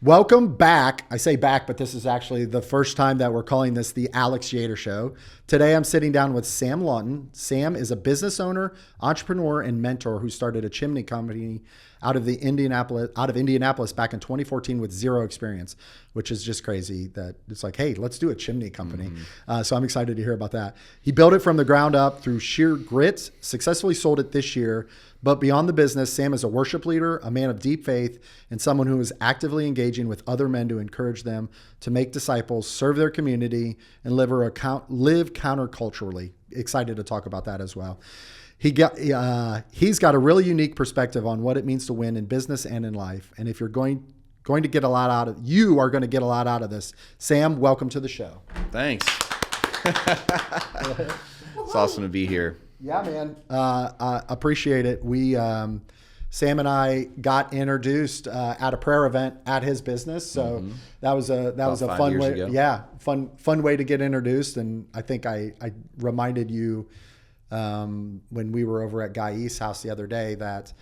Welcome back. I say back, but this is actually the first time that we're calling this the Alex Yeater Show. Today, I'm sitting down with Sam Lawton. Sam is a business owner, entrepreneur, and mentor who started a chimney company out of Indianapolis back in 2014 with zero experience, which is just crazy that it's like, hey, let's do a chimney company. So I'm excited to hear about that. He built it from the ground up through sheer grit, successfully sold it this year. But beyond the business, Sam is a worship leader, a man of deep faith, and someone who is actively engaging with other men to encourage them to make disciples, serve their community, and live counterculturally. Excited to talk about that as well. He's got a really unique perspective on what it means to win in business and in life. And if you're going to get a lot out of, you are going to get a lot out of this. Sam, welcome to the show. Thanks. It's awesome to be here. Yeah, man. I appreciate it. Sam and I got introduced at a prayer event at his business, so that was a fun way. Ago. Yeah, fun way to get introduced. And I think I reminded you when we were over at Guy East's house the other day that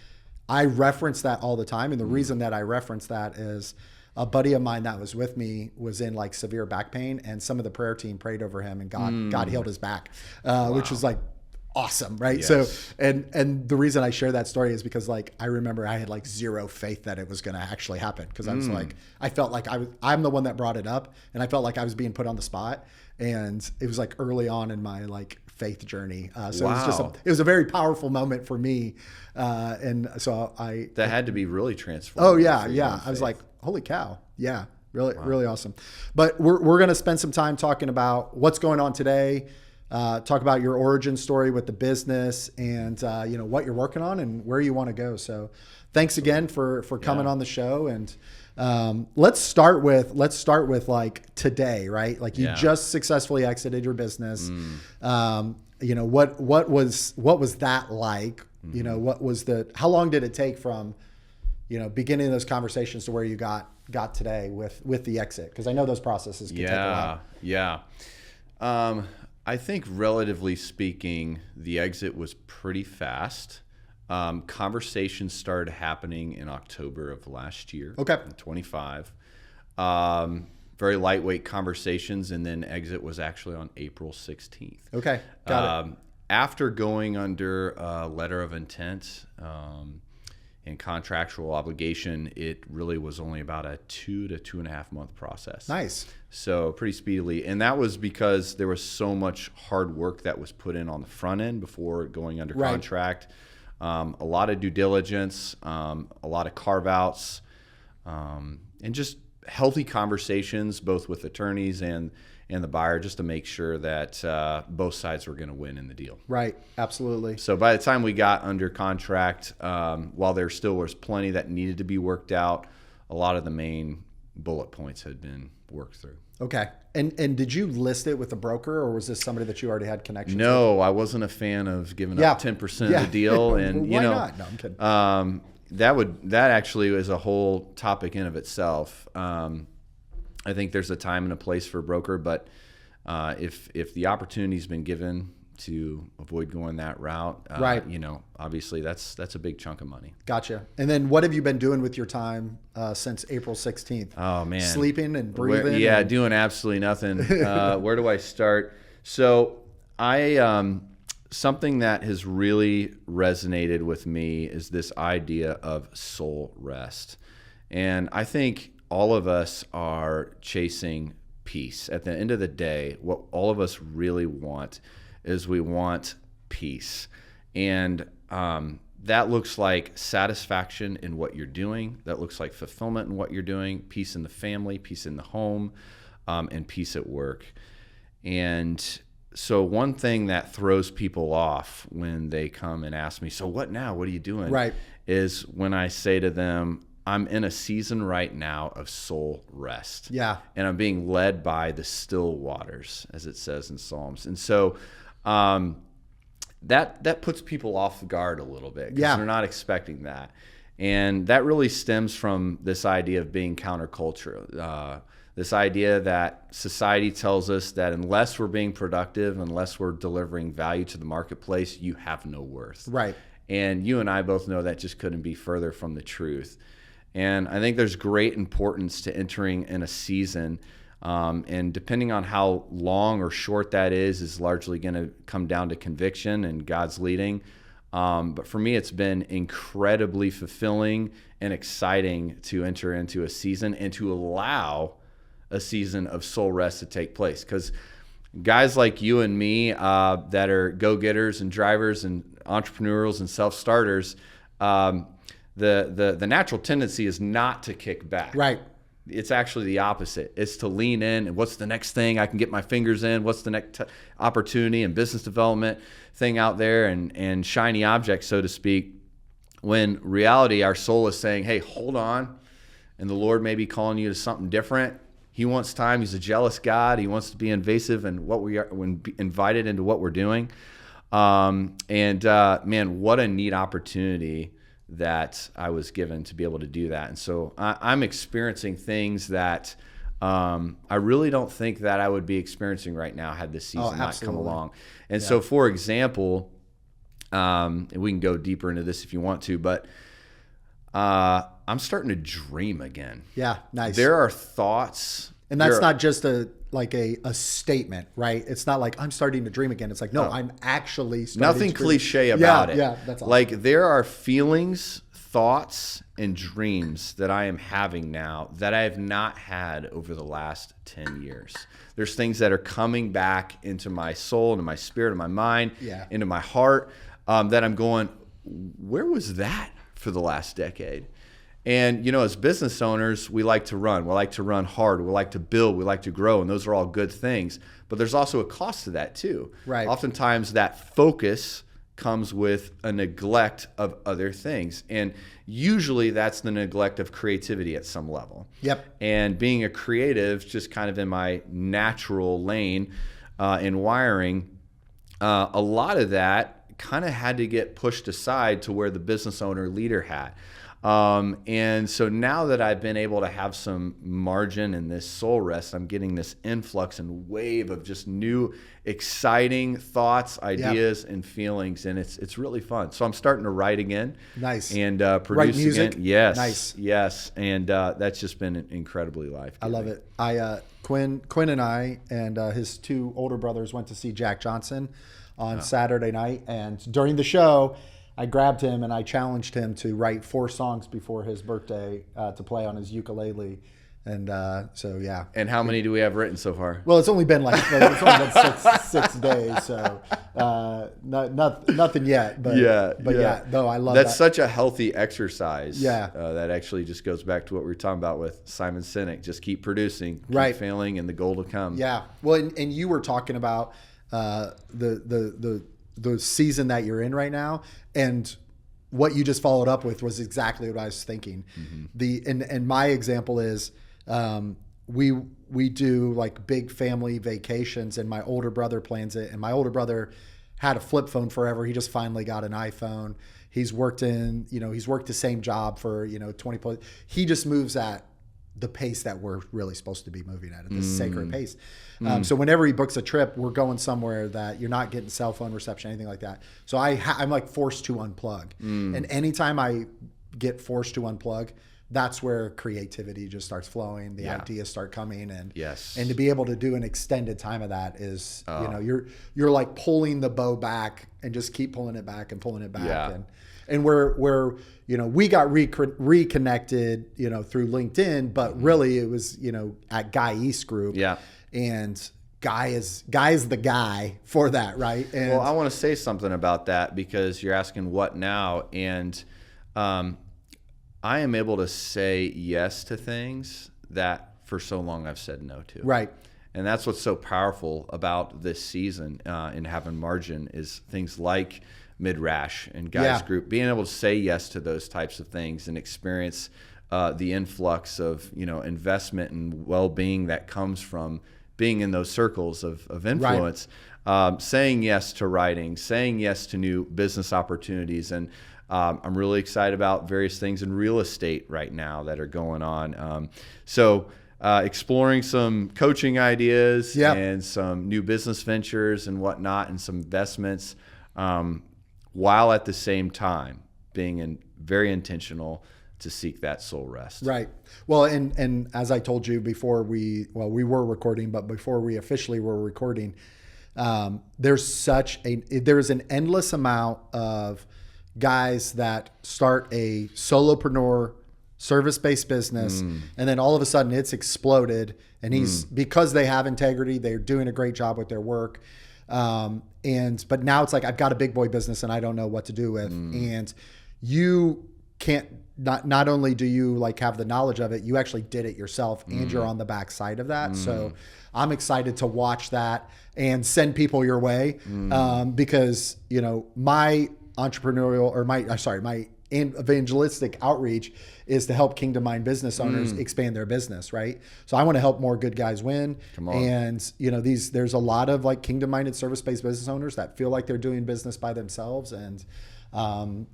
I reference that all the time, and the reason that I reference that is a buddy of mine that was with me was in like severe back pain, and some of the prayer team prayed over him, and God healed his back, which was like awesome, right? Yes. So, and the reason I share that story is because like I remember I had like zero faith that it was going to actually happen, because I was like, I felt like I'm the one that brought it up, and I felt like I was being put on the spot, and it was like early on in my like faith journey. So it was a very powerful moment for me, and so that had to be really transformative. Oh yeah. I was like, holy cow, yeah, really awesome. But we're going to spend some time talking about what's going on today. Talk about your origin story with the business, and what you're working on and where you want to go. So thanks again for coming on the show. And let's start with like today, right? Like you just successfully exited your business. What was that like? How long did it take from beginning those conversations to where you got today with the exit? Because I know those processes can take a while. I think relatively speaking, the exit was pretty fast. Conversations started happening in October of last year. Okay. In 25. Very lightweight conversations, and then exit was actually on April 16th. Okay. Got it. After going under a letter of intent and contractual obligation, it really was only about a 2 to 2.5 month process. Nice. So pretty speedily. And that was because there was so much hard work that was put in on the front end before going under contract. A lot of due diligence, a lot of carve outs, and just healthy conversations, both with attorneys and the buyer, just to make sure that both sides were going to win in the deal. Right. Absolutely. So by the time we got under contract, while there still was plenty that needed to be worked out, a lot of the main bullet points had been worked through. Okay. And did you list it with a broker, or was this somebody that you already had connections with? No, I wasn't a fan of giving up 10% of the deal. And why not? No, I'm kidding. That actually is a whole topic in of itself. I think there's a time and a place for a broker, but if the opportunity's been given to avoid going that route, obviously that's a big chunk of money. Gotcha. And then what have you been doing with your time since April 16th? Oh man, sleeping and breathing. Doing absolutely nothing. Where do I start? So something that has really resonated with me is this idea of soul rest. And I think all of us are chasing peace. At the end of the day, what all of us really want is we want peace. And that looks like satisfaction in what you're doing. That looks like fulfillment in what you're doing, peace in the family, peace in the home, and peace at work. And so one thing that throws people off when they come and ask me, so what now? What are you doing? Right. Is when I say to them, I'm in a season right now of soul rest. Yeah. And I'm being led by the still waters, as it says in Psalms. And so that puts people off guard a little bit, because they're not expecting that. And that really stems from this idea of being counterculture. This idea that society tells us that unless we're being productive, unless we're delivering value to the marketplace, you have no worth. Right. And you and I both know that just couldn't be further from the truth. And I think there's great importance to entering in a season. And depending on how long or short that is largely going to come down to conviction and God's leading. But for me, it's been incredibly fulfilling and exciting to enter into a season and to allow a season of soul rest to take place. Because guys like you and me that are go-getters and drivers and entrepreneurs and self-starters, the natural tendency is not to kick back. Right. It's actually the opposite. It's to lean in and what's the next thing I can get my fingers in? What's the next opportunity and business development thing out there and shiny object, so to speak, when reality, our soul is saying, hey, hold on. And the Lord may be calling you to something different. He wants time. He's a jealous God. He wants to be invasive in what we are, when invited into what we're doing. Man, what a neat opportunity that I was given to be able to do that. And so I'm experiencing things that I really don't think that I would be experiencing right now had this season not come along. And so, for example, and we can go deeper into this if you want to, but I'm starting to dream again. Yeah, nice. There are thoughts. And that's not just a statement, right? It's not like I'm starting to dream again. It's like, no, I'm actually starting nothing to dream. cliche about it. Yeah, that's awesome. Like there are feelings, thoughts, and dreams that I am having now that I have not had over the last 10 years. There's things that are coming back into my soul, into my spirit, into my mind, into my heart, that I'm going, where was that for the last decade? And, as business owners, we like to run. We like to run hard. We like to build. We like to grow. And those are all good things. But there's also a cost to that, too. Right. Oftentimes, that focus comes with a neglect of other things. And usually, that's the neglect of creativity at some level. Yep. And being a creative, just kind of in my natural lane in wiring, a lot of that kind of had to get pushed aside to where the business owner leader had. And so now that I've been able to have some margin in this soul rest, I'm getting this influx and wave of just new, exciting thoughts, ideas, and feelings. And it's really fun. So I'm starting to write again. Nice. And produce write music? again. Yes. Nice. Yes. And that's just been incredibly life-giving. I love it. Quinn and I and his two older brothers went to see Jack Johnson on Saturday night. And during the show, I grabbed him and I challenged him to write 4 songs before his birthday to play on his ukulele. And so, yeah. And how many do we have written so far? Well, it's only been six days, so nothing yet. But yeah, no, I love that. That's such a healthy exercise. Yeah. That actually just goes back to what we were talking about with Simon Sinek. Just keep producing, keep failing, and the goal to come. Yeah. Well, and you were talking about the season that you're in right now, and what you just followed up with was exactly what I was thinking. Mm-hmm. And my example is we do like big family vacations, and my older brother plans it, and my older brother had a flip phone forever. He just finally got an iPhone. He's worked the same job for 20 plus. He just moves at the pace that we're really supposed to be moving at this sacred pace. So whenever he books a trip, we're going somewhere that you're not getting cell phone reception, anything like that. So I'm like forced to unplug. And anytime I get forced to unplug, that's where creativity just starts flowing. The ideas start coming, and to be able to do an extended time of that is, you're like pulling the bow back and just keep pulling it back and pulling it back. Yeah. And we're we got reconnected, through LinkedIn, but really it was, at Guy East Group. Yeah. And Guy is the guy for that, right? And well, I want to say something about that because you're asking what now, and I am able to say yes to things that for so long I've said no to. Right. And that's what's so powerful about this season in having margin is things like Midrash and Guy's Group, being able to say yes to those types of things and experience the influx of investment and well-being that comes from being in those circles of influence. Right. Saying yes to writing, saying yes to new business opportunities, and I'm really excited about various things in real estate right now that are going on. So exploring some coaching ideas and some new business ventures and whatnot, and some investments. While at the same time being very intentional to seek that soul rest. Right. Well, and as I told you before we were recording, but before we officially were recording, there's an endless amount of guys that start a solopreneur service-based business, and then all of a sudden it's exploded, and because they have integrity, they're doing a great job with their work. But now it's like, I've got a big boy business and I don't know what to do with. And you can't, not only do you like have the knowledge of it, you actually did it yourself, and you're on the back side of that. So I'm excited to watch that and send people your way. Because, my entrepreneurial or my evangelistic outreach is to help Kingdom Mind business owners expand their business, right? So I want to help more good guys win. Come on. And there's a lot of like Kingdom Minded service-based business owners that feel like they're doing business by themselves, and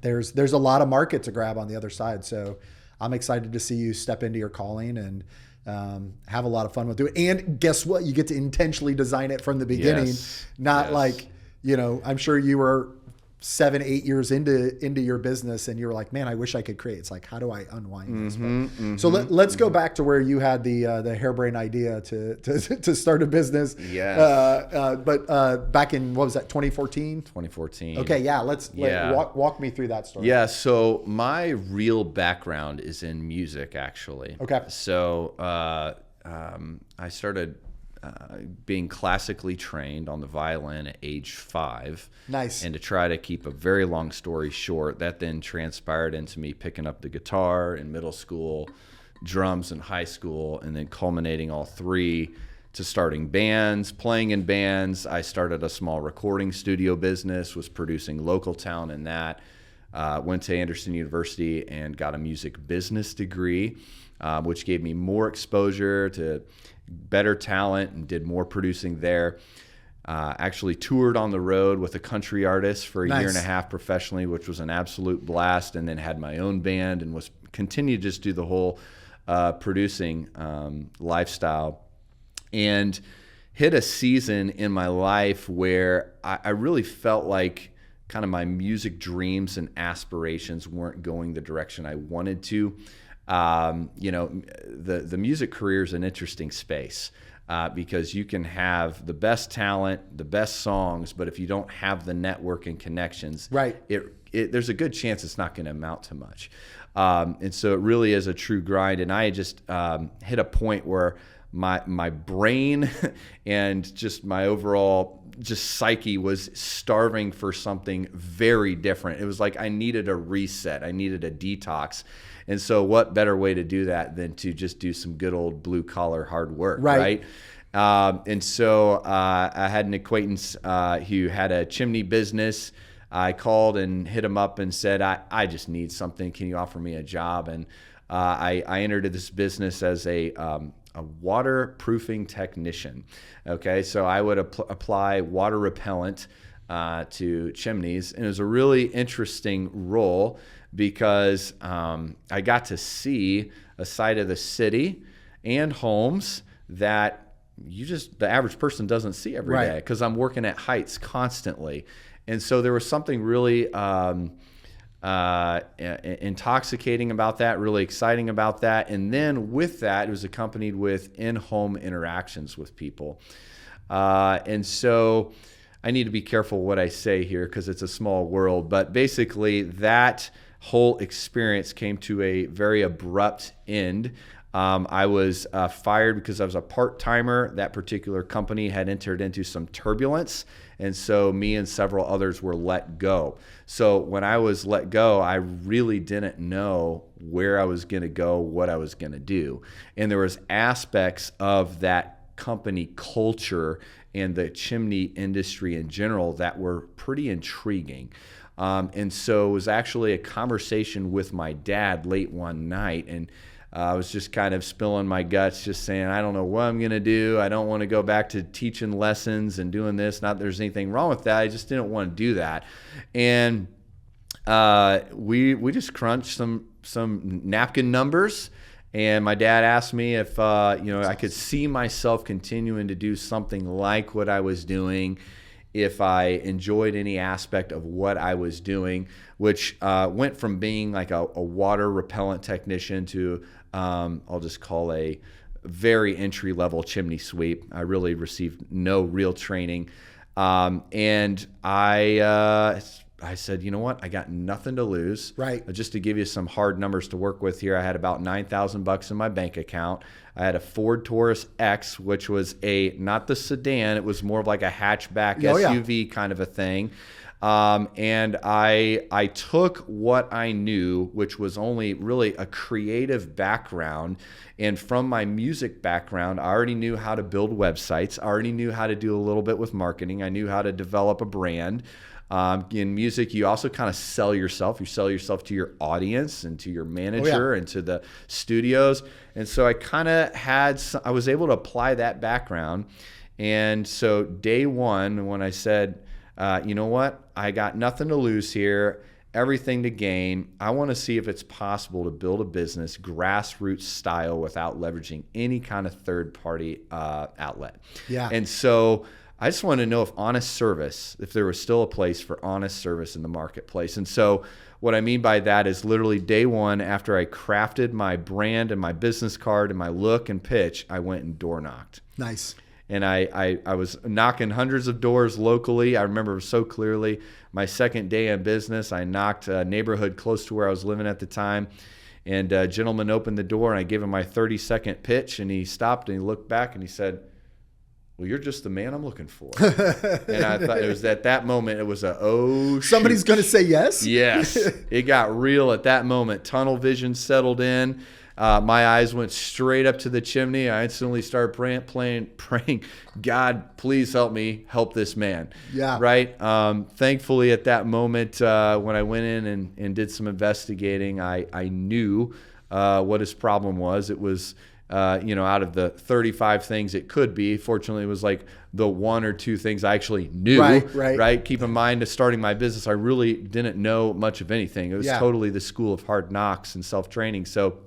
there's a lot of market to grab on the other side. So I'm excited to see you step into your calling and have a lot of fun with it. And guess what? You get to intentionally design it from the beginning, not like, I'm sure you were 7-8 years into your business and you were like, man, I wish I could create. It's like, how do I unwind this? So let's go back to where you had the harebrained idea to start a business. But back in, what was that, 2014? 2014. Okay, yeah. Walk me through that story. Yeah, so my real background is in music, actually. Okay. So I started being classically trained on the violin at age 5. Nice. And to try to keep a very long story short, that then transpired into me picking up the guitar in middle school, drums in high school, and then culminating all three to starting bands, playing in bands. I started a small recording studio business, was producing local talent in that. Went to Anderson University and got a music business degree, which gave me more exposure to better talent and did more producing there. Actually toured on the road with a country artist for a year and a half professionally, which was an absolute blast, and then had my own band and was continued to just do the whole producing lifestyle. And hit a season in my life where I really felt like kind of my music dreams and aspirations weren't going the direction I wanted to. The music career is an interesting space because you can have the best talent, the best songs, but if you don't have the network and connections, right, there's a good chance it's not going to amount to much. And so it really is a true grind. And I just hit a point where my brain and just my overall just psyche was starving for something very different. It was like I needed a reset. I needed a detox. And so what better way to do that than to just do some good old blue collar hard work, right? And so I had an acquaintance who had a chimney business. I called and hit him up and said, I just need something. Can you offer me a job? And I entered this business as a waterproofing technician. Okay, so I would apply water repellent to chimneys, and it was a really interesting role because I got to see a side of the city and homes that the average person doesn't see every day, because I'm working at heights constantly. And so there was something really intoxicating about that, really exciting about that. And then with that, it was accompanied with in-home interactions with people. And so I need to be careful what I say here because it's a small world. But basically, that whole experience came to a very abrupt end. I was fired because I was a part-timer. That particular company had entered into some turbulence, and so me and several others were let go. So when I was let go, I really didn't know where I was going to go, what I was going to do. And there was aspects of that company culture and the chimney industry in general that were pretty intriguing. And so it was actually a conversation with my dad late one night, and I was just kind of spilling my guts, just saying, I don't know what I'm going to do. I don't want to go back to teaching lessons and doing this. Not that there's anything wrong with that. I just didn't want to do that. And we just crunched some napkin numbers. And my dad asked me if I could see myself continuing to do something like what I was doing. if I enjoyed any aspect of what I was doing, which went from being like a water repellent technician to I'll just call a very entry-level chimney sweep. I really received no real training. And I said, you know what? I got nothing to lose. Right. Just to give you some hard numbers to work with here, I had about $9,000 in my bank account. I had a Ford Taurus X, which was not the sedan. It was more of like a hatchback SUV kind of a thing. And I took what I knew, which was only really a creative background. And from my music background, I already knew how to build websites. I already knew how to do a little bit with marketing. I knew how to develop a brand. In music, you also kind of sell yourself. You sell yourself to your audience and to your manager and to the studios. And so I kind of I was able to apply that background. And so day one, when I said, you know what, I got nothing to lose here, everything to gain. I want to see if it's possible to build a business grassroots style without leveraging any kind of third-party outlet. Yeah. And so I just wanted to know if there was still a place for honest service in the marketplace. And so what I mean by that is literally day one, after I crafted my brand and my business card and my look and pitch, I went and door knocked. Nice. And I was knocking hundreds of doors locally. I remember so clearly my second day in business, I knocked a neighborhood close to where I was living at the time. And a gentleman opened the door and I gave him my 30-second pitch, and he stopped and he looked back and he said, well, you're just the man I'm looking for. And I thought it was at that moment, it was somebody's going to say yes? Yes. It got real at that moment. Tunnel vision settled in. My eyes went straight up to the chimney. I instantly started praying, God, please help me help this man. Yeah. Right. Thankfully, at that moment, when I went in and did some investigating, I knew what his problem was. It was, out of the 35 things it could be, fortunately, it was like the one or two things I actually knew. Right. Keep in mind, starting my business, I really didn't know much of anything. It was totally the school of hard knocks and self-training. So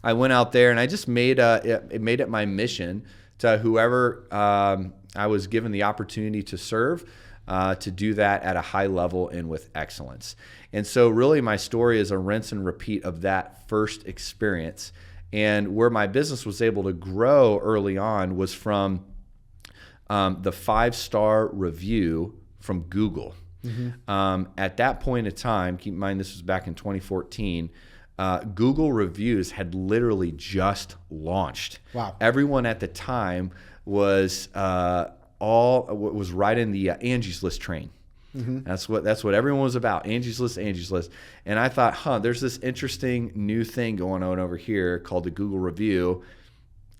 I went out there and I just made it my mission to whoever I was given the opportunity to serve, to do that at a high level and with excellence. And so really my story is a rinse and repeat of that first experience. And where my business was able to grow early on was from the 5-star review from Google. Mm-hmm. At that point in time, keep in mind this was back in 2014, Google reviews had literally just launched. Wow. Everyone at the time was right in the Angie's List train. Mm-hmm. That's what everyone was about. Angie's List. And I thought, there's this interesting new thing going on over here called the Google review.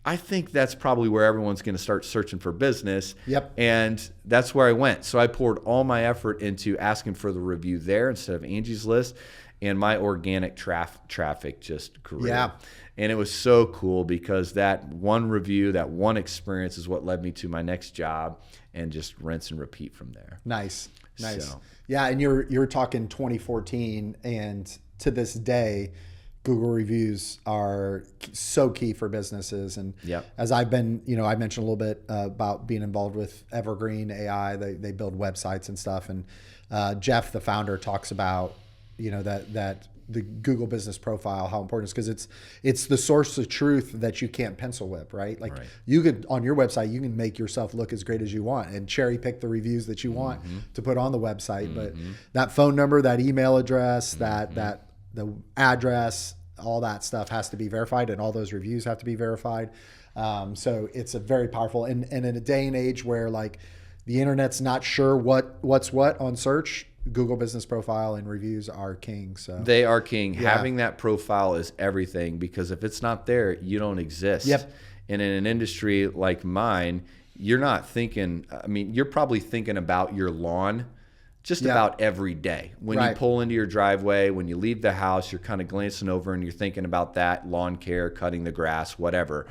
I think that's probably where everyone's going to start searching for business. Yep. And that's where I went. So I poured all my effort into asking for the review there instead of Angie's List. And my organic traffic just grew. Yeah. And it was so cool because that one review, that one experience is what led me to my next job, and just rinse and repeat from there. Nice. So. Yeah, and you're talking 2014, and to this day, Google reviews are so key for businesses. And as I've been, I mentioned a little bit about being involved with Evergreen AI. They build websites and stuff. And Jeff, the founder, talks about that the Google business profile, how important it is, because it's the source of truth that you can't pencil whip, right? Like you could, on your website, you can make yourself look as great as you want and cherry pick the reviews that you want to put on the website. But that phone number, that email address, that the address, all that stuff has to be verified, and all those reviews have to be verified. So it's a very powerful, and in a day and age where like the internet's not sure what's what on search, Google business profile and reviews are king. So they are king. Yeah. Having that profile is everything, because if it's not there, you don't exist. Yep. And in an industry like mine, you're not thinking, you're probably thinking about your lawn just about every day. When you pull into your driveway, when you leave the house, you're kind of glancing over and you're thinking about that, lawn care, cutting the grass, whatever.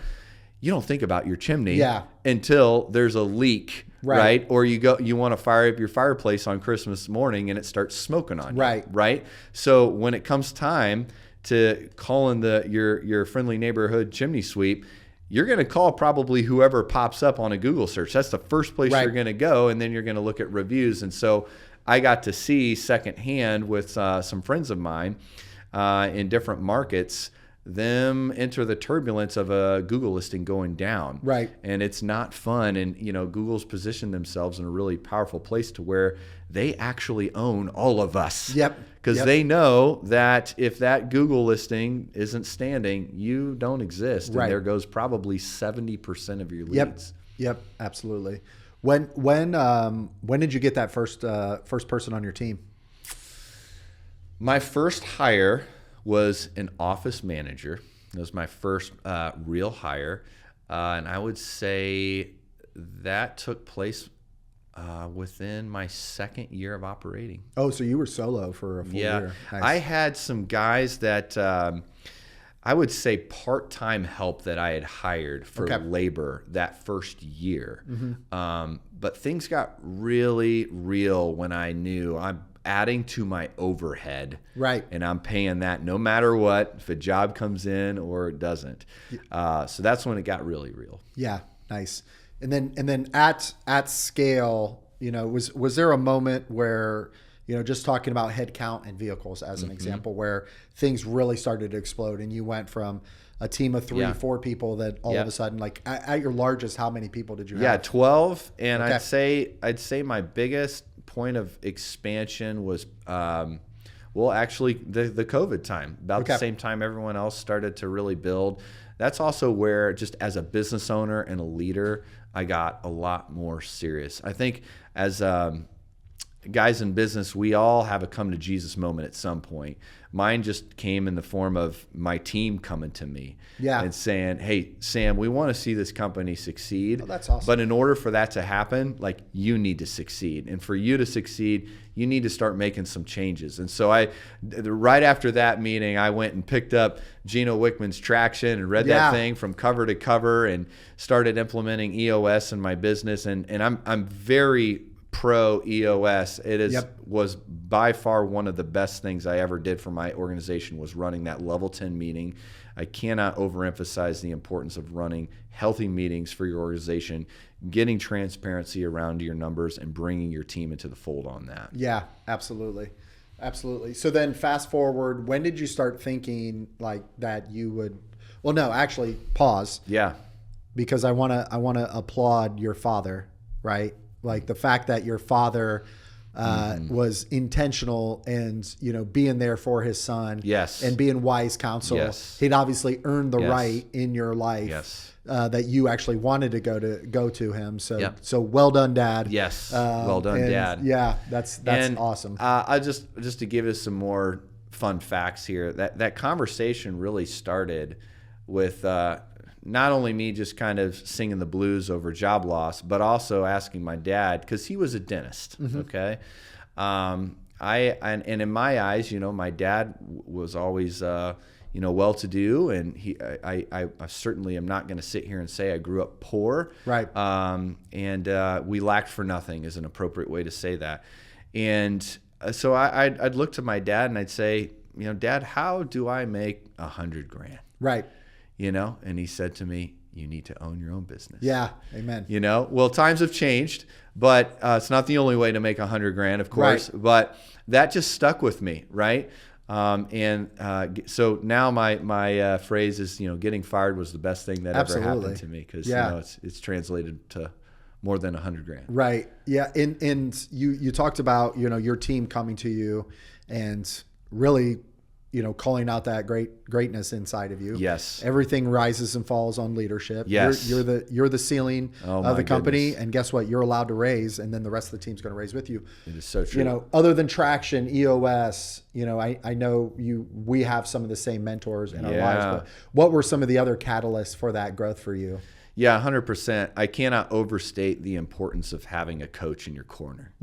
You don't think about your chimney until there's a leak. Right. Or you want to fire up your fireplace on Christmas morning and it starts smoking on you. Right. So when it comes time to call in your friendly neighborhood chimney sweep, you're going to call probably whoever pops up on a Google search. That's the first place you're going to go, and then you're going to look at reviews. And so I got to see secondhand with some friends of mine in different markets them enter the turbulence of a Google listing going down. Right. And it's not fun. And, Google's positioned themselves in a really powerful place to where they actually own all of us. Yep. Because they know that if that Google listing isn't standing, you don't exist. And there goes probably 70% of your leads. Yep. Absolutely. When did you get that first person on your team? My first hire was an office manager. It was my first real hire. And I would say that took place within my second year of operating. Oh, so you were solo for a full year. Nice. I had some guys that I would say part-time help that I had hired for labor that first year. But things got really real when I knew I'm adding to my overhead, right? And I'm paying that no matter what, if a job comes in or it doesn't. So that's when it got really real. Yeah, nice. And then at scale, was there a moment where, just talking about headcount and vehicles as an example, where things really started to explode and you went from a team of 3-4 people that all of a sudden, like at your largest, how many people did you have? Yeah, 12. And I'd say my biggest point of expansion was actually the COVID time, about the same time everyone else started to really build. That's also where, just as a business owner and a leader, I got a lot more serious. I think as guys in business, we all have a come to Jesus moment at some point. Mine just came in the form of my team coming to me and saying, "Hey, Sam, we want to see this company succeed. Oh, that's awesome. But in order for that to happen, you need to succeed. And for you to succeed, you need to start making some changes." And so right after that meeting, I went and picked up Gino Wickman's Traction and read that thing from cover to cover and started implementing EOS in my business. And I'm very pro EOS. It was by far one of the best things I ever did for my organization, was running that level 10 meeting. I cannot overemphasize the importance of running healthy meetings for your organization, getting transparency around your numbers, and bringing your team into the fold on that. Yeah, absolutely. Absolutely. So then fast forward, when did you start thinking like that you would, well, no, actually pause. Yeah. Because I want to applaud your father, right? Like the fact that your father was intentional and, being there for his son, and being wise counsel. Yes. He'd obviously earned the right in your life that you actually wanted to go to him. So so well done, Dad. Yes, well done, Dad. Yeah, that's awesome. I just to give us some more fun facts here. That conversation really started with not only me just kind of singing the blues over job loss, but also asking my dad, because he was a dentist. Okay. And in my eyes, my dad was always, well-to-do, and I certainly am not going to sit here and say I grew up poor. Right. And we lacked for nothing is an appropriate way to say that. And so I'd look to my dad and I'd say, Dad, how do I make $100,000? Right. And he said to me, "You need to own your own business." Yeah. Amen. Well, times have changed, but it's not the only way to make $100,000, of course. Right. But that just stuck with me, right? So now my phrase is, getting fired was the best thing that ever happened to me, because it's translated to more than $100,000. Right. Yeah. And you talked about your team coming to you and really calling out that greatness inside of you. Yes. Everything rises and falls on leadership. Yes. You're the ceiling of the company, goodness. and guess what? You're allowed to raise, and then the rest of the team's going to raise with you. It is so true. Other than Traction, EOS, I know we have some of the same mentors in our lives, but what were some of the other catalysts for that growth for you? Yeah, 100%. I cannot overstate the importance of having a coach in your corner.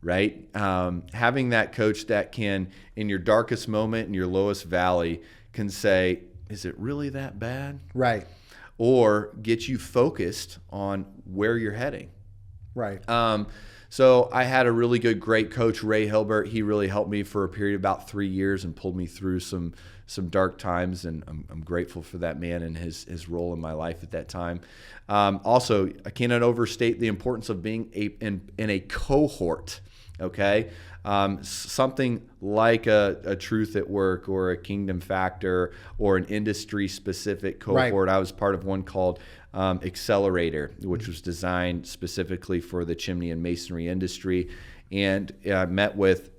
Right? Having that coach that can, in your darkest moment, in your lowest valley, can say, "Is it really that bad?" Right. Or get you focused on where you're heading. Right. So I had a really great coach, Ray Hilbert. He really helped me for a period of about 3 years and pulled me through some some dark times, and I'm grateful for that man and his role in my life at that time. Also, I cannot overstate the importance of being in a cohort. Okay, something like a Truth at Work or a Kingdom Factor or an industry-specific cohort. Right. I was part of one called Accelerator, which was designed specifically for the chimney and masonry industry, and met with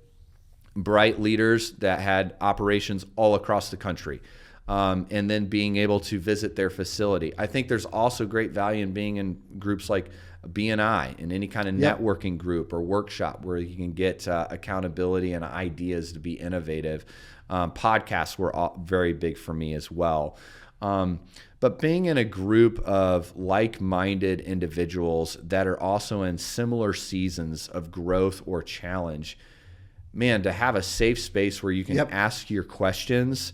bright leaders that had operations all across the country. And then being able to visit their facility. I think there's also great value in being in groups like BNI, in any kind of networking group or workshop where you can get accountability and ideas to be innovative. Podcasts were very big for me as well. But being in a group of like-minded individuals that are also in similar seasons of growth or challenge, man, to have a safe space where you can ask your questions.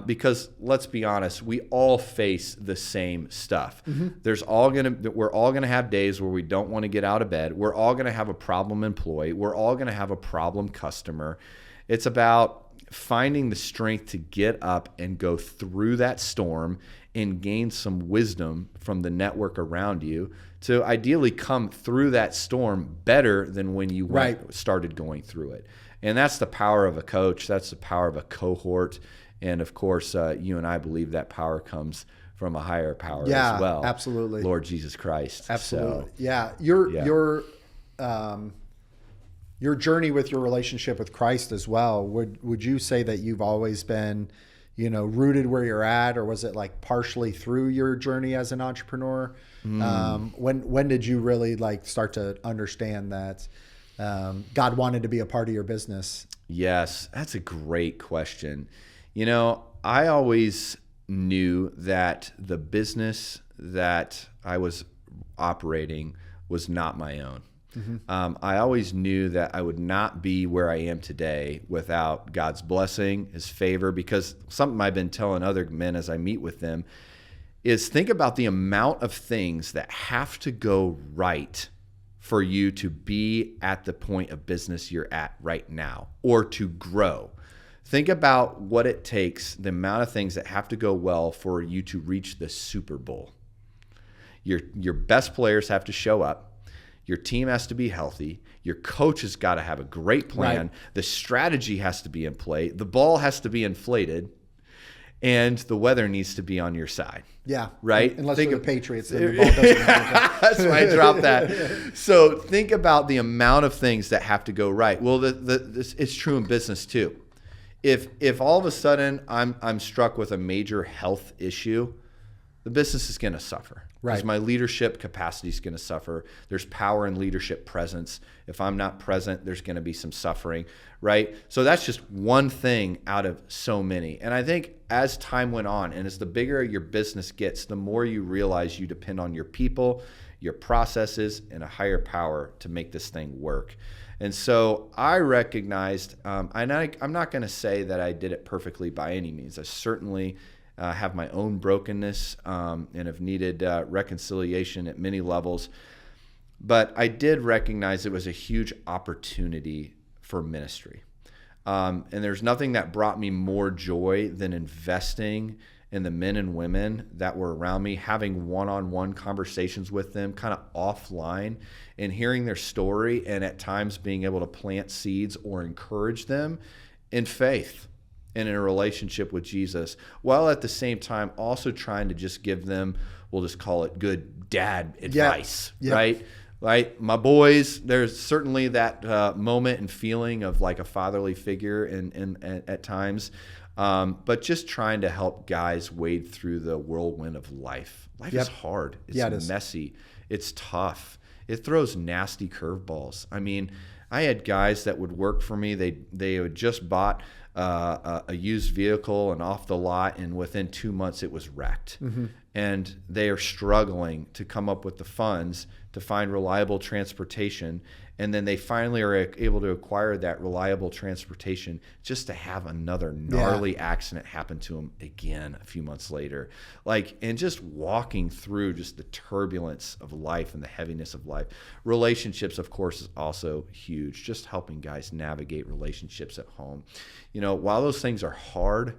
Because let's be honest, we all face the same stuff. Mm-hmm. We're all gonna have days where we don't want to get out of bed. We're all gonna have a problem employee. We're all gonna have a problem customer. It's about finding the strength to get up and go through that storm and gain some wisdom from the network around you to ideally come through that storm better than when you started going through it. And that's the power of a coach. That's the power of a cohort. And of course, you and I believe that power comes from a higher power as well. Yeah, absolutely. Lord Jesus Christ. Absolutely. So, your journey with your relationship with Christ as well. Would you say that you've always been, rooted where you're at, or was it like partially through your journey as an entrepreneur? When did you really start to understand that God wanted to be a part of your business? Yes, that's a great question. I always knew that the business that I was operating was not my own. Mm-hmm. I always knew that I would not be where I am today without God's blessing, His favor, because something I've been telling other men as I meet with them is think about the amount of things that have to go right for you to be at the point of business you're at right now or to grow. Think about what it takes, the amount of things that have to go well for you to reach the Super Bowl. Your best players have to show up. Your team has to be healthy. Your coach has got to have a great plan. Right. The strategy has to be in play. The ball has to be inflated. And the weather needs to be on your side. Yeah. Right? Unless you're the Patriots, then the ball doesn't matter. That's why I dropped that. So think about the amount of things that have to go right. Well, it's true in business too. If all of a sudden I'm struck with a major health issue, the business is going to suffer. Right. Because my leadership capacity is going to suffer. There's power in leadership presence. If I'm not present, there's going to be some suffering, right? So that's just one thing out of so many. And I think as time went on, and as the bigger your business gets, the more you realize you depend on your people, your processes, and a higher power to make this thing work. And so I recognized, I'm not going to say that I did it perfectly by any means. I certainly have my own brokenness and have needed reconciliation at many levels. But I did recognize it was a huge opportunity for ministry. And there's nothing that brought me more joy than investing in the men and women that were around me, having one-on-one conversations with them kind of offline and hearing their story, and at times being able to plant seeds or encourage them in faith and in a relationship with Jesus, while at the same time also trying to just give them, we'll just call it good dad advice, right? Right, my boys, there's certainly that moment and feeling of like a fatherly figure at times, but just trying to help guys wade through the whirlwind of life. Life is hard. It's messy. It's tough. It throws nasty curveballs. I mean, I had guys that would work for me. They had just bought a used vehicle and off the lot, and within 2 months it was wrecked. Mm-hmm. And they are struggling to come up with the funds to find reliable transportation. And then they finally are able to acquire that reliable transportation just to have another gnarly accident happen to them again a few months later. And just walking through just the turbulence of life and the heaviness of life. Relationships, of course, is also huge. Just helping guys navigate relationships at home. While those things are hard,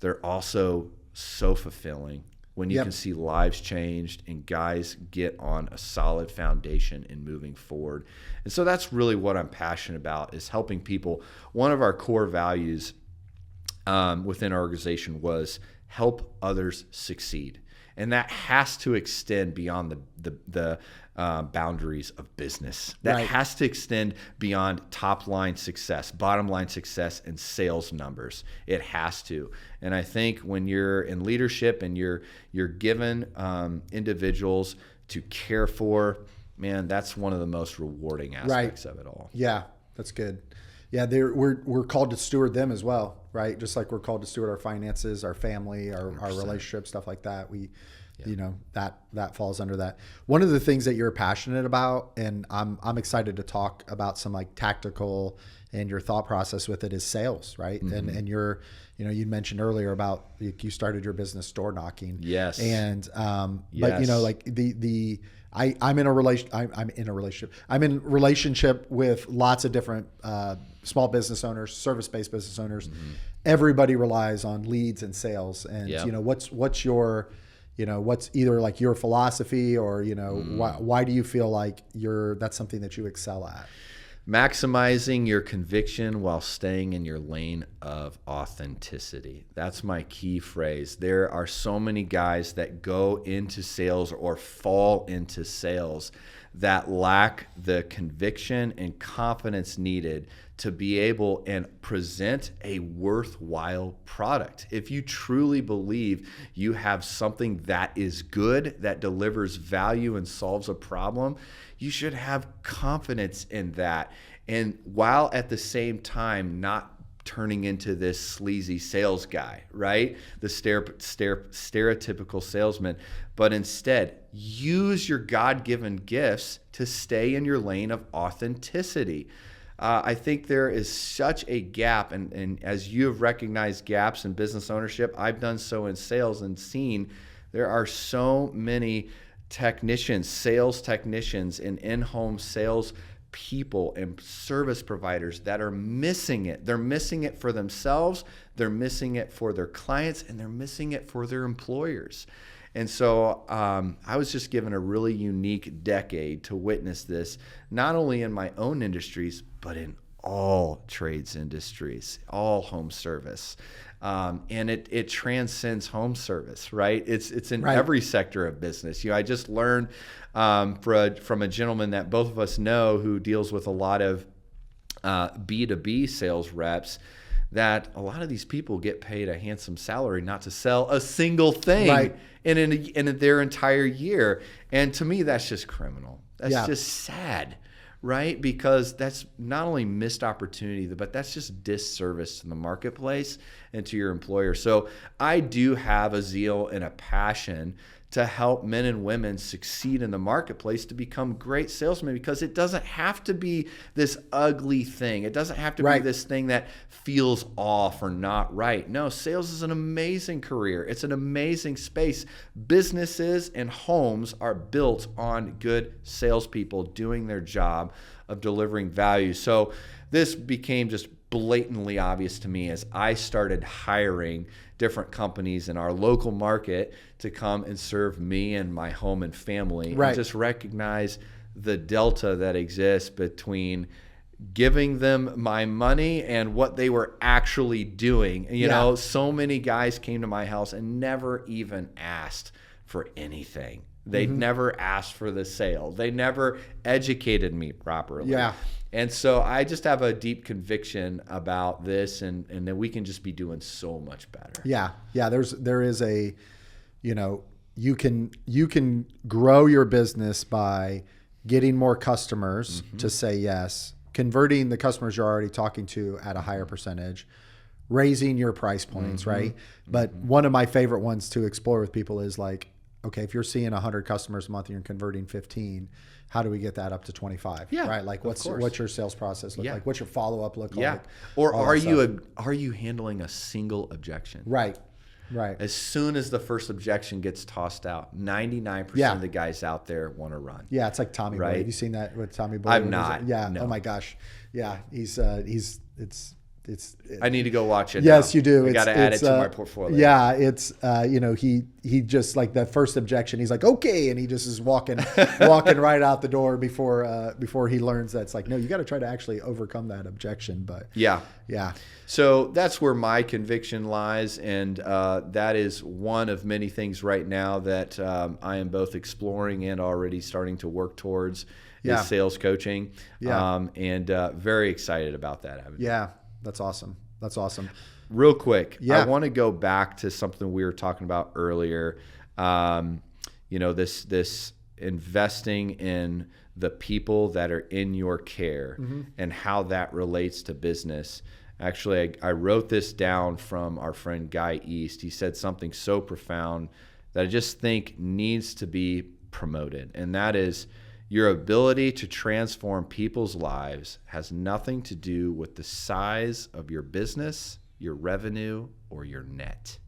they're also so fulfilling when you can see lives changed and guys get on a solid foundation in moving forward. And so that's really what I'm passionate about, is helping people. One of our core values within our organization was help others succeed. And that has to extend beyond the boundaries of business. That has to extend beyond top line success, bottom line success, and sales numbers. It has to. And I think when you're in leadership and you're given individuals to care for, man, that's one of the most rewarding aspects of it all. Yeah, that's good. Yeah, we're called to steward them as well, right? Just like we're called to steward our finances, our family, our relationships, stuff like that. You know, that falls under that. One of the things that you're passionate about, and I'm excited to talk about some like tactical and your thought process with it, is sales, right? Mm-hmm. And you're, you know, you mentioned earlier about you started your business door knocking. Yes. And but you know, like I'm in a relationship with lots of different small business owners, service-based business owners. Mm-hmm. Everybody relies on leads and sales. And you know, what's your, you know, what's either like your philosophy or, you know, why do you feel like that's something that you excel at? Maximizing your conviction while staying in your lane of authenticity. That's my key phrase. There are so many guys that go into sales or fall into sales that lack the conviction and confidence needed to be able and present a worthwhile product. If you truly believe you have something that is good, that delivers value and solves a problem, you should have confidence in that. And while at the same time not turning into this sleazy sales guy, right? The stereotypical salesman, but instead use your God-given gifts to stay in your lane of authenticity. I think there is such a gap, and as you have recognized gaps in business ownership, I've done so in sales and seen there are so many technicians, sales technicians, and in-home sales people and service providers that are missing it. They're missing it for themselves, they're missing it for their clients, and they're missing it for their employers. And so I was just given a really unique decade to witness this, not only in my own industries, but in all trades industries, all home service. And it transcends home service, right? It's in every sector of business. You know, I just learned from a gentleman that both of us know who deals with a lot of B2B sales reps, that a lot of these people get paid a handsome salary not to sell a single thing in their entire year. And to me, that's just criminal. That's just sad, right? Because that's not only missed opportunity, but that's just disservice to the marketplace and to your employer. So I do have a zeal and a passion to help men and women succeed in the marketplace to become great salesmen, because it doesn't have to be this ugly thing. It doesn't have to be this thing that feels off or not right. No, sales is an amazing career. It's an amazing space. Businesses and homes are built on good salespeople doing their job of delivering value. So this became just blatantly obvious to me as I started hiring different companies in our local market to come and serve me and my home and family. And just recognize the delta that exists between giving them my money and what they were actually doing. You know, so many guys came to my house and never even asked for anything. They never asked for the sale. They never educated me properly. And so I just have a deep conviction about this, and that we can just be doing so much better. There is a, you know, you can grow your business by getting more customers to say yes, converting the customers you're already talking to at a higher percentage, raising your price points, right? But one of my favorite ones to explore with people is like, okay, if you're seeing 100 customers a month and you're converting 15, how do we get that up to 25? Right? Like what's your sales process look like? What's your follow-up look like? Or are you handling a single objection? Right. As soon as the first objection gets tossed out, 99% of the guys out there want to run. Yeah, it's like Tommy Boy. Have you seen that with Tommy Boy? I've not. No. Oh my gosh. Yeah, I need to go watch it. Yes, now. you do. I got to add it to my portfolio. Yeah, it's he just like that first objection. He's like, okay, and he just is walking right out the door before he learns that it's like, no, you got to try to actually overcome that objection. But yeah. So that's where my conviction lies, and that is one of many things right now that I am both exploring and already starting to work towards. Is sales coaching. And very excited about that avenue. Yeah. That's awesome. Real quick, I want to go back to something we were talking about earlier. This investing in the people that are in your care and how that relates to business. Actually, I wrote this down from our friend Guy East. He said something so profound that I just think needs to be promoted, and that is, your ability to transform people's lives has nothing to do with the size of your business, your revenue, or your net.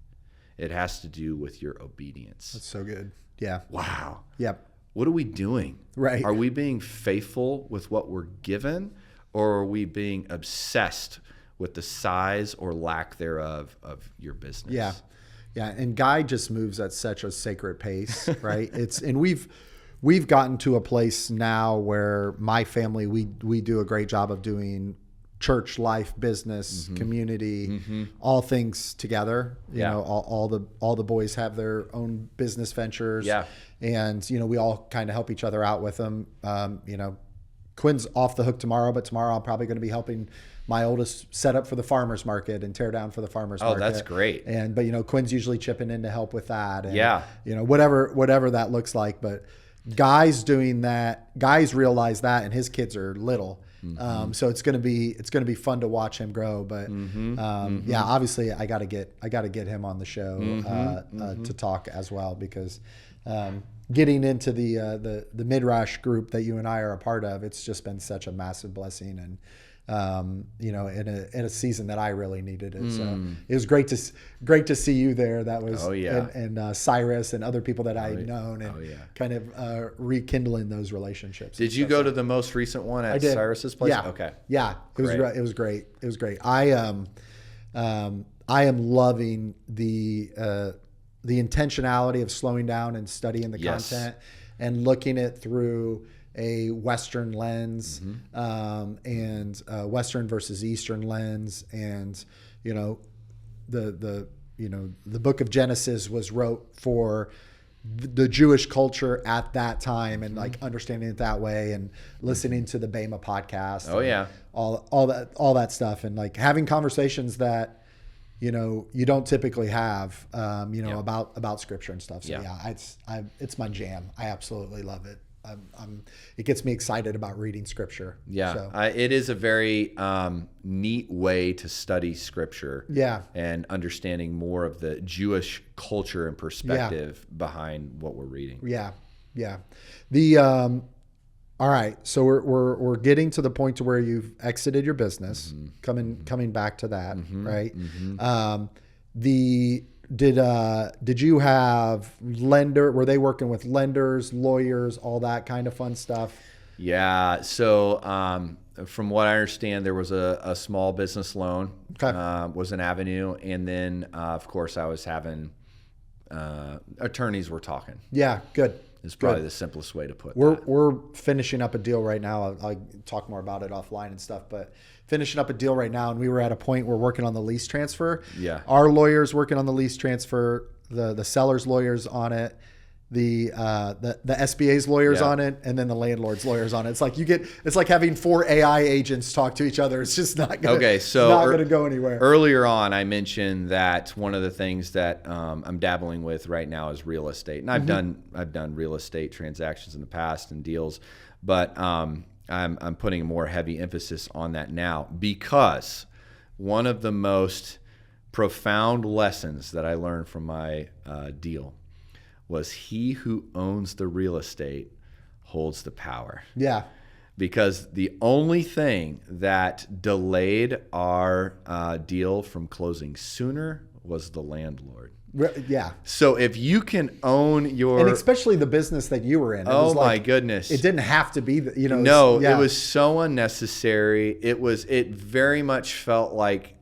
It has to do with your obedience. That's so good. Yeah. Wow. Yep. What are we doing? Right. Are we being faithful with what we're given, or are we being obsessed with the size or lack thereof of your business? Yeah. Yeah. And Guy just moves at such a sacred pace, right? We've gotten to a place now where my family, we do a great job of doing church life, business, community, all things together. You know, all the boys have their own business ventures. Yeah. And, we all kind of help each other out with them. Quinn's off the hook tomorrow, but tomorrow I'm probably going to be helping my oldest set up for the farmer's market and tear down for the farmer's market. Oh, that's great. But Quinn's usually chipping in to help with that. And, whatever that looks like. But Guy's doing that. Guy's realized that, and his kids are little. So it's gonna be fun to watch him grow. But obviously I gotta get him on the show to talk as well, because getting into the Midrash group that you and I are a part of, it's just been such a massive blessing, and in a season that I really needed it. So it was great to see you there. That was and Cyrus and other people that I had known, and kind of rekindling those relationships. Did you go to the most recent one at Cyrus's place? Yeah. Okay. Yeah. It was great. It was great. I am loving the intentionality of slowing down and studying the content and looking it through a Western lens, and Western versus Eastern lens. And, the book of Genesis was wrote for the Jewish culture at that time, and like understanding it that way, and listening to the Bema podcast. All that stuff, and like having conversations that, you don't typically have, about scripture and stuff. So it's my jam. I absolutely love it. It gets me excited about reading scripture. Yeah. So. It is a very neat way to study scripture. Yeah. And understanding more of the Jewish culture and perspective behind what we're reading. Yeah. Yeah. All right. So we're getting to the point to where you've exited your business, coming back to that, right? Did you have were they working with lenders, lawyers, all that kind of fun stuff? Yeah. So from what I understand, there was a small business loan, was an avenue. And then, of course, I was having attorneys were talking. Yeah, good. It's probably the simplest way to put that. We're finishing up a deal right now. I'll talk more about it offline and stuff, but finishing up a deal right now, and we were at a point we're working on the lease transfer. Yeah. Our lawyer's working on the lease transfer, the seller's lawyer's on it, the SBA's lawyer's on it, and then the landlord's lawyer's on it. It's like it's like having 4 AI agents talk to each other. It's just not gonna go anywhere. Earlier on, I mentioned that one of the things that I'm dabbling with right now is real estate, and I've done real estate transactions in the past and deals, but I'm putting a more heavy emphasis on that now, because one of the most profound lessons that I learned from my deal was he who owns the real estate holds the power. Yeah. Because the only thing that delayed our deal from closing sooner was the landlord. Yeah. So if you can own your, and especially the business that you were in. Oh my goodness. It didn't have to be, No, it was so unnecessary. It very much felt like,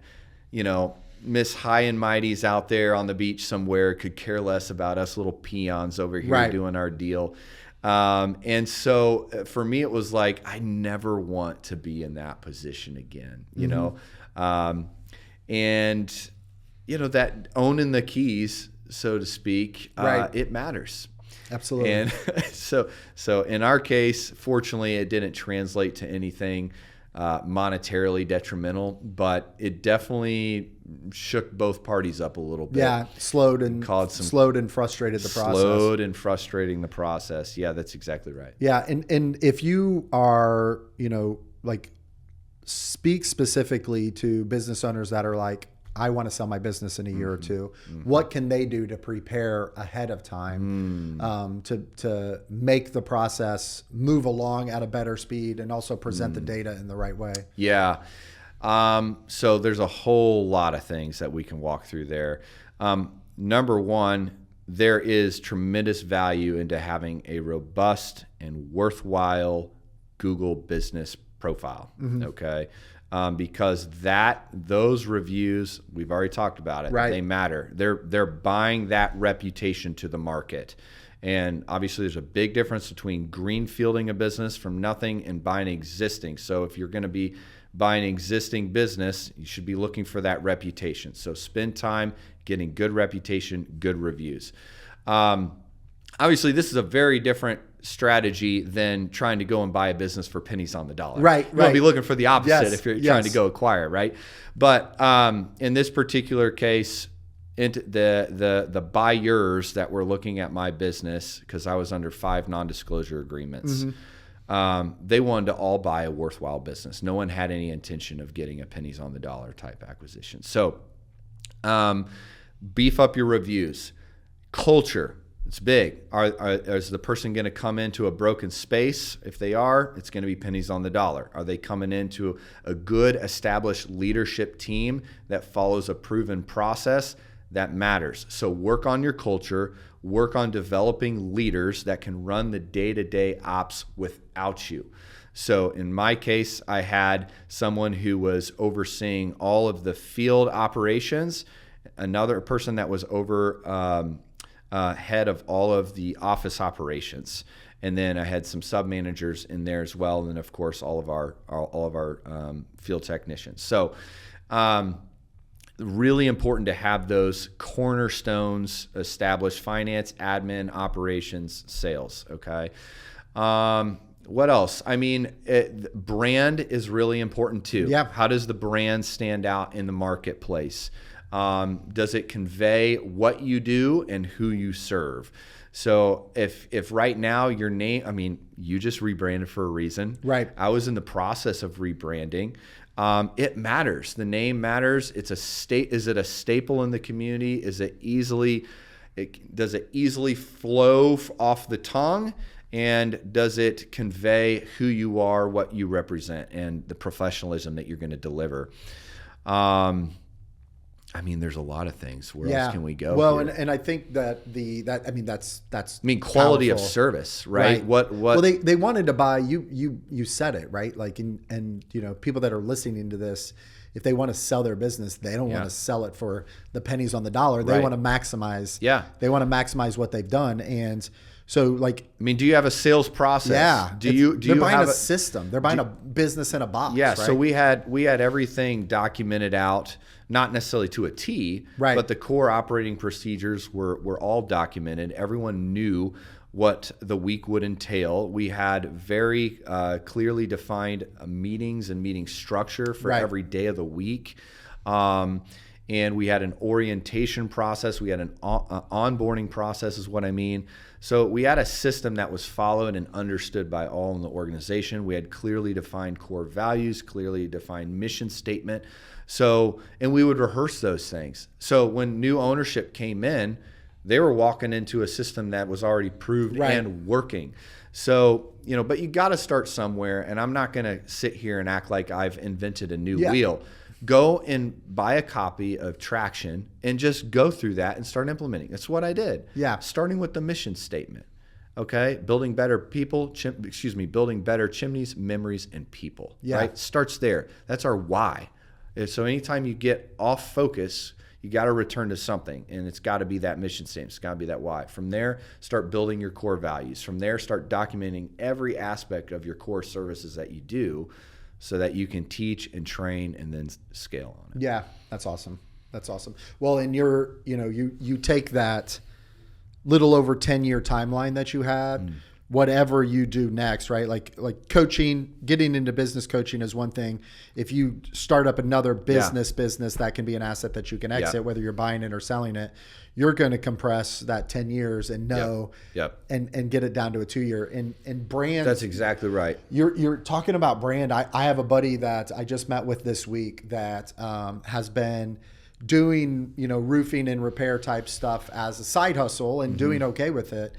Miss High and Mighty's out there on the beach somewhere could care less about us little peons over here doing our deal. And so for me, it was like, I never want to be in that position again, and that owning the keys, so to speak, it matters. Absolutely. And so in our case, fortunately, it didn't translate to anything monetarily detrimental, but it definitely shook both parties up a little bit. Yeah, slowed and frustrated the process. Slowed and frustrating the process. Yeah, that's exactly right. Yeah, and if you are, speak specifically to business owners that are like, I want to sell my business in a year or two. What can they do to prepare ahead of time to make the process move along at a better speed and also present the data in the right way? Yeah. So there's a whole lot of things that we can walk through there. Number one, there is tremendous value into having a robust and worthwhile Google business profile. Okay. Because those reviews, we've already talked about it. Right. They matter. They're buying that reputation to the market. And obviously there's a big difference between greenfielding a business from nothing and buying existing. So if you're going to be buying existing business, you should be looking for that reputation. So spend time getting good reputation, good reviews. Obviously this is a very different strategy than trying to go and buy a business for pennies on the dollar. Right. You'll be looking for the opposite if you're trying to go acquire, right? But in this particular case, the buyers that were looking at my business, because I was under 5 non-disclosure agreements, they wanted to all buy a worthwhile business. No one had any intention of getting a pennies on the dollar type acquisition. So beef up your reviews. Culture. It's big. Is the person going to come into a broken space? If they are, it's going to be pennies on the dollar. Are they coming into a good established leadership team that follows a proven process? That matters. So work on your culture, work on developing leaders that can run the day-to-day ops without you. So in my case, I had someone who was overseeing all of the field operations, another person that was over head of all of the office operations, and then I had some sub managers in there as well, and then of course all of our field technicians. So really important to have those cornerstones established: finance, admin, operations, sales. Okay. What else? I mean, brand is really important too. Yeah. How does the brand stand out in the marketplace? Does it convey what you do and who you serve? So if right now your name, I mean, you just rebranded for a reason. Right. I was in the process of rebranding. It matters. The name matters. Is it a staple in the community? Does it easily flow off the tongue? And does it convey who you are, what you represent, and the professionalism that you're going to deliver? I mean, there's a lot of things. Where else can we go? Well, and I think that that's quality powerful. Of service, right? What? Well, they wanted to buy you said it, right? Like, and people that are listening to this, if they want to sell their business, they don't want to sell it for the pennies on the dollar. They want to maximize. Yeah. They want to maximize what they've done. And so, like, I mean, do you have a sales process? Yeah. They're buying a system. They're buying a business in a box. Yeah. Right? So we had everything documented out. Not necessarily to a T, right. But the core operating procedures were all documented. Everyone knew what the week would entail. We had very clearly defined meetings and meeting structure for every day of the week. And we had an orientation process. We had an onboarding process is what I mean. So we had a system that was followed and understood by all in the organization. We had clearly defined core values, clearly defined mission statement. So, and we would rehearse those things. So when new ownership came in, they were walking into a system that was already proved and working. So, but you got to start somewhere, and I'm not going to sit here and act like I've invented a new wheel. go and buy a copy of Traction and just go through that and start implementing. That's what I did. Yeah. Starting with the mission statement. Okay. Building better people, building better chimneys, memories, and people. Yeah. Right. Starts there. That's our why. And so anytime you get off focus, you got to return to something, and it's got to be that mission statement. It's got to be that why. From there, start building your core values. From there, start documenting every aspect of your core services that you do so that you can teach and train and then scale on it. Yeah, that's awesome. That's awesome. Well, and you take that little over 10-year timeline that you had, whatever you do next, right? Like coaching, getting into business coaching is one thing. If you start up another business, that can be an asset that you can exit, whether you're buying it or selling it. You're going to compress that 10 years and know, and get it down to a 2-year. And brand. That's exactly right. You're talking about brand. I have a buddy that I just met with this week that has been doing, roofing and repair type stuff as a side hustle and doing okay with it.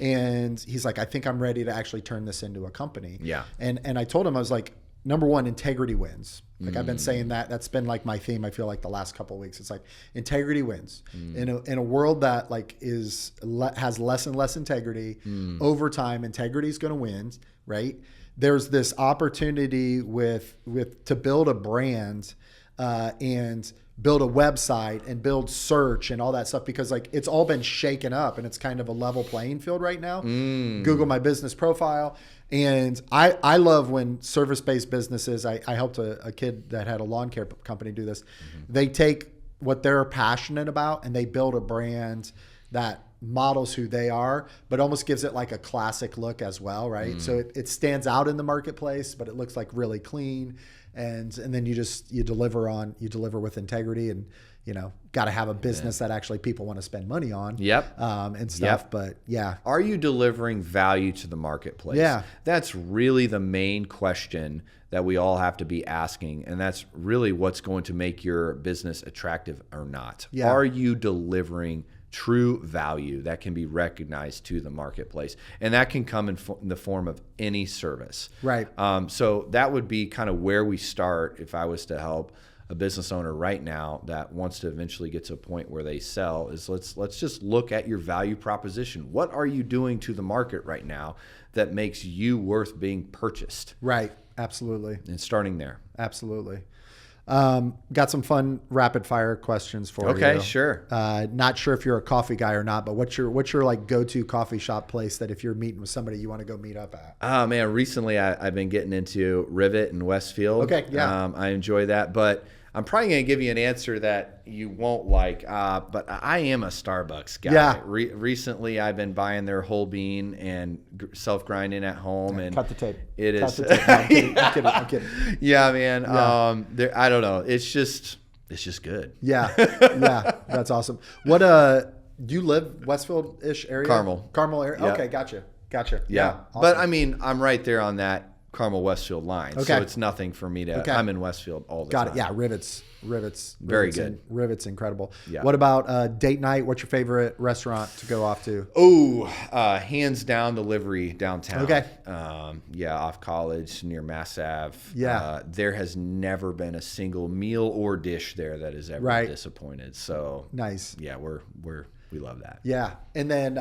And he's like, I think I'm ready to actually turn this into a company. Yeah. And I told him, I was like, number one, integrity wins. Like I've been saying that's been like my theme. I feel like the last couple of weeks, it's like integrity wins in a world that like has less and less integrity over time. Integrity is going to win, right? There's this opportunity to build a brand, and build a website and build search and all that stuff, because like it's all been shaken up and it's kind of a level playing field right now. Google my business profile. And I love when service-based businesses, I helped a kid that had a lawn care company do this. They take what they're passionate about and they build a brand that models who they are, but almost gives it like a classic look as well, right? So it stands out in the marketplace, but it looks like really clean. And then you deliver with integrity, and got to have a business that actually people want to spend money on. And stuff. But are you delivering value to the marketplace? Yeah, that's really the main question that we all have to be asking, and that's really what's going to make your business attractive or not. Are you delivering true value that can be recognized to the marketplace? And that can come in the form of any service. Right. So that would be kind of where we start if I was to help a business owner right now that wants to eventually get to a point where they sell, is let's just look at your value proposition. What are you doing to the market right now that makes you worth being purchased? Right. Absolutely. And starting there. Absolutely. Got some fun rapid fire questions for you. Okay, sure. Not sure if you're a coffee guy or not, but what's your like go-to coffee shop place that if you're meeting with somebody you want to go meet up at? Oh man, recently I've been getting into Rivet in Westfield. Okay, yeah. I enjoy that, but I'm probably going to give you an answer that you won't like, but I am a Starbucks guy. Yeah. Recently, I've been buying their whole bean and self-grinding at home. And cut the tape. It is. Cut the tape. No, I'm kidding. Yeah, man. Yeah. I don't know. It's just good. Yeah. Yeah. That's awesome. What, do you live Westfield-ish area? Carmel area? Yep. Okay. Gotcha. Yeah. Awesome. But I mean, I'm right there on that Carmel Westfield line. Okay. So it's nothing for me to, I'm in Westfield all the time. Got it. Yeah. Rivets. Very good. Rivets incredible. Yeah. What about date night? What's your favorite restaurant to go off to? Oh, hands down Delivery downtown. Okay. Off College near Mass Ave. Yeah. There has never been a single meal or dish there that has ever disappointed. So nice. Yeah, we love that. Yeah. And then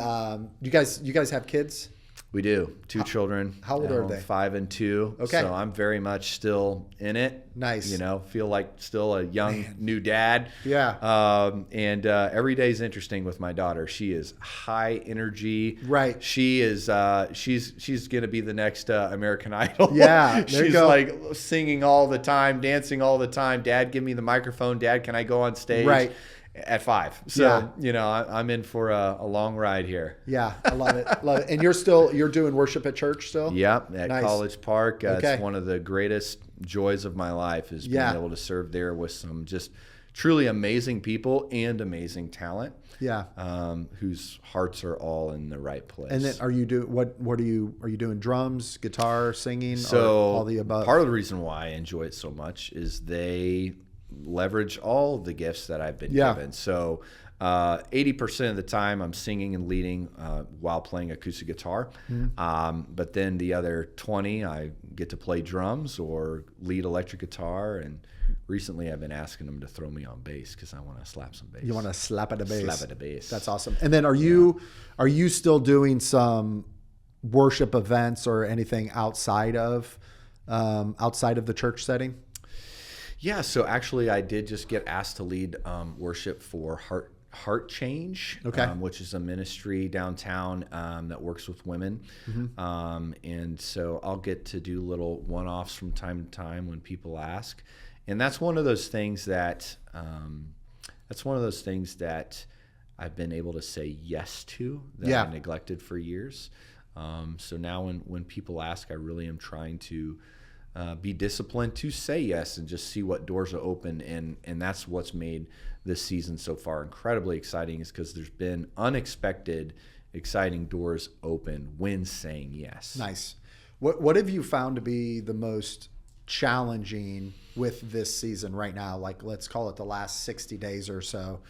you guys have kids? We do. 2 children. How old are they? 5 and 2. Okay. So I'm very much still in it. Nice. Feel like still a young new dad. Yeah. And every day is interesting with my daughter. She is high energy. Right. She is. She's gonna be the next American Idol. Yeah. There She's like singing all the time, dancing all the time. Dad, give me the microphone. Dad, can I go on stage? Right. At 5. So, I'm in for a long ride here. Yeah, I love it. Love it. And you're doing worship at church still? Yep, at nice. College Park. Okay. It's one of the greatest joys of my life is being able to serve there with some just truly amazing people and amazing talent. Yeah. Whose hearts are all in the right place. And then are you doing drums, guitar, singing, so or all the above? Part of the reason why I enjoy it so much is they leverage all the gifts that I've been given. So 80% of the time I'm singing and leading while playing acoustic guitar. But then the other 20 I get to play drums or lead electric guitar and recently I've been asking them to throw me on bass because I want to slap some bass. You want to slap at the bass? Slap at the bass. That's awesome. And then are you still doing some worship events or anything outside of the church setting? Yeah. So actually, I did just get asked to lead worship for Heart Change, okay. Which is a ministry downtown that works with women. Mm-hmm. And so I'll get to do little one-offs from time to time when people ask. And that's one of those things that I've been able to say yes to that I neglected for years. So now when people ask, I really am trying to be disciplined to say yes and just see what doors are open. And that's what's made this season so far incredibly exciting, is because there's been unexpected, exciting doors open when saying yes. Nice. What have you found to be the most challenging with this season right now? Like, let's call it the last 60 days or so.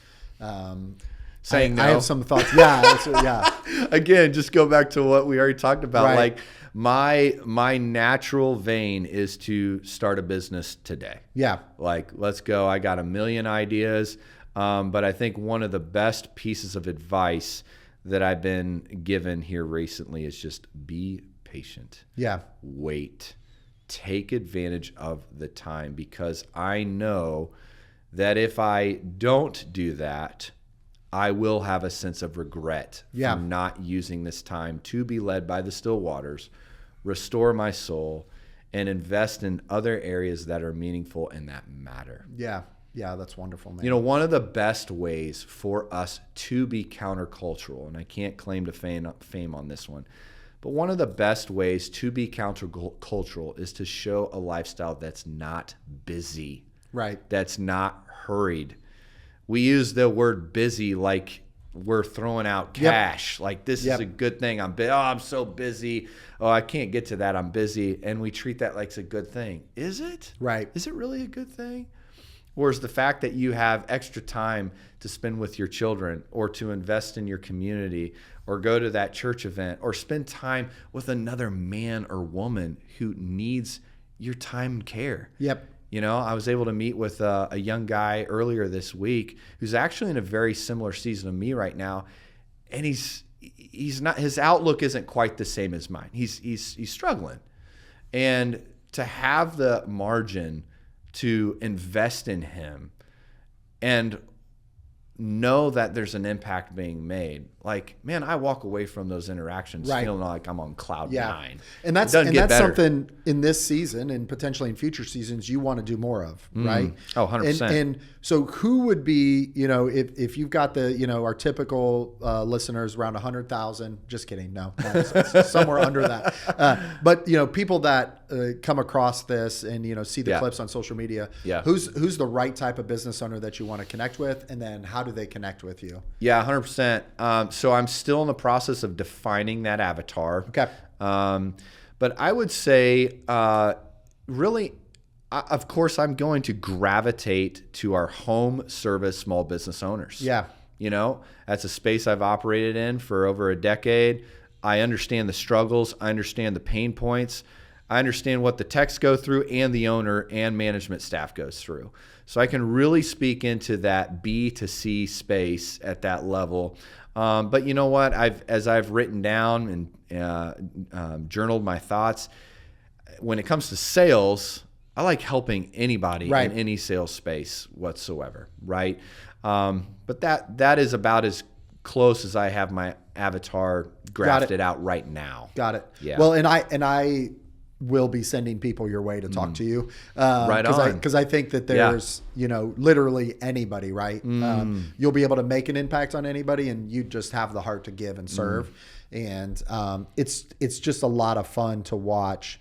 Saying no. I have some thoughts. Yeah. Again, just go back to what we already talked about. Right. Like my natural vein is to start a business today. Yeah. Like, let's go. I got a million ideas. But I think one of the best pieces of advice that I've been given here recently is just be patient. Yeah. Wait. Take advantage of the time, because I know that if I don't do that, I will have a sense of regret for not using this time to be led by the still waters, restore my soul, and invest in other areas that are meaningful and that matter. Yeah. Yeah, that's wonderful, man. You know, one of the best ways for us to be countercultural, and I can't claim to fame on this one, but one of the best ways to be countercultural is to show a lifestyle that's not busy. Right. That's not hurried. We use the word busy like we're throwing out cash. Like, this is a good thing. I'm so busy. Oh, I can't get to that. I'm busy. And we treat that like it's a good thing. Is it? Right. Is it really a good thing? Or is the fact that you have extra time to spend with your children, or to invest in your community, or go to that church event, or spend time with another man or woman who needs your time and care? Yep. You know, I was able to meet with a young guy earlier this week who's actually in a very similar season of me right now, and he's not, his outlook isn't quite the same as mine. He's struggling, and to have the margin to invest in him and know that there's an impact being made. Like, man, I walk away from those interactions feeling like I'm on cloud nine. And that's something in this season and potentially in future seasons you want to do more of, right? Oh, 100%. And so who would be, you know, if you've got the, you know, our typical listeners around 100,000, just kidding. No, somewhere under that. But, you know, people that come across this and, you know, see the clips on social media, who's the right type of business owner that you want to connect with? And then how do they connect with you? Yeah, 100%. So I'm still in the process of defining that avatar. Okay. But I would say, really, of course, I'm going to gravitate to our home service small business owners. Yeah. You know, that's a space I've operated in for over a decade. I understand the struggles. I understand the pain points. I understand what the techs go through and the owner and management staff goes through. So I can really speak into that B to C space at that level. But you know what? As I've written down and journaled my thoughts, when it comes to sales, I like helping anybody in any sales space whatsoever, right? But that is about as close as I have my avatar grafted out right now. Got it. Yeah. Well, and I will be sending people your way to talk to you. Right on. Because I think that there's, you know, literally anybody, right? You'll be able to make an impact on anybody, and you just have the heart to give and serve. And it's just a lot of fun to watch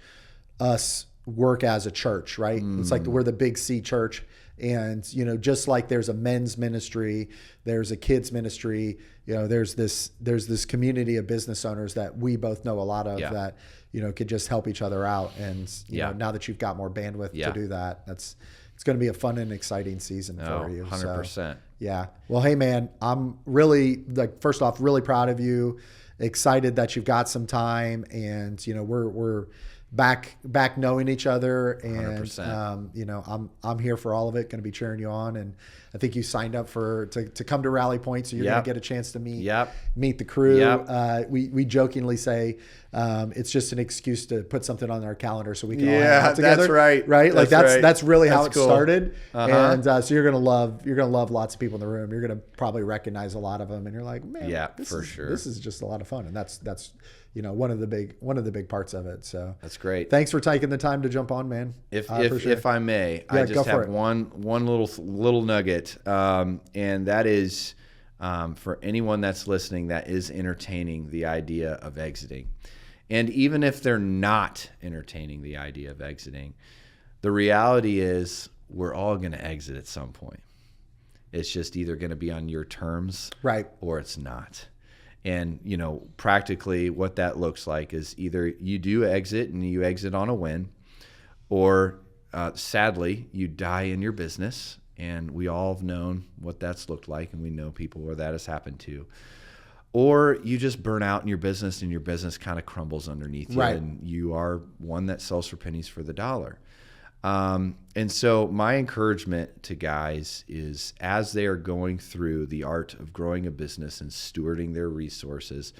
us work as a church, right? It's like we're the Big C church. And, you know, just like there's a men's ministry, there's a kids ministry, you know, there's this community of business owners that we both know a lot of that, you know, could just help each other out. And, you know, now that you've got more bandwidth to do that, it's going to be a fun and exciting season for you. 100%. So, yeah. Well, hey man, I'm really, like, first off, really proud of you, excited that you've got some time, and, you know, we're back knowing each other, and 100%. I'm here for all of it. Going to be cheering you on, and I think you signed up to come to Rally Point, so you're going to get a chance to meet the crew. We jokingly say it's just an excuse to put something on our calendar so we can all hang out together. That's right. Right? That's really how it cool. started. And so you're gonna love lots of people in the room. You're gonna probably recognize a lot of them, and you're like, man, sure. This is just a lot of fun, and that's one of the big parts of it. So that's great. Thanks for taking the time to jump on, man. If I may, I just have one little nugget, and that is for anyone that's listening that is entertaining the idea of exiting. And even if they're not entertaining the idea of exiting, the reality is we're all going to exit at some point. It's just either going to be on your terms, right, or it's not. And, practically what that looks like is either you do exit and you exit on a win, or sadly, you die in your business. And we all have known what that's looked like, and we know people where that has happened to. Or you just burn out in your business, and your business kind of crumbles underneath you, and you are one that sells for pennies for the dollar. And so my encouragement to guys is, as they are going through the art of growing a business and stewarding their resources,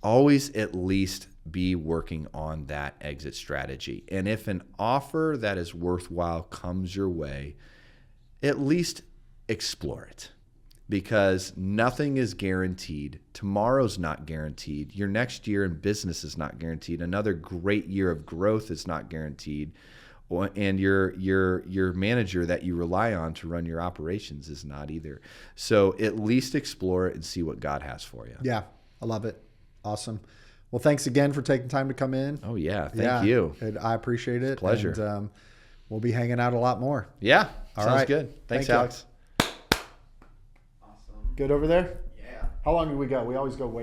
always at least be working on that exit strategy. And if an offer that is worthwhile comes your way, at least explore it. Because nothing is guaranteed. Tomorrow's not guaranteed. Your next year in business is not guaranteed. Another great year of growth is not guaranteed. And your manager that you rely on to run your operations is not either. So at least explore it and see what God has for you. Yeah, I love it. Awesome. Well, thanks again for taking time to come in. Oh, yeah. Thank you. I appreciate it. Pleasure. And we'll be hanging out a lot more. Yeah. All Sounds right. good. Thanks, Alex. Good over there? Yeah. How long do we go? We always go way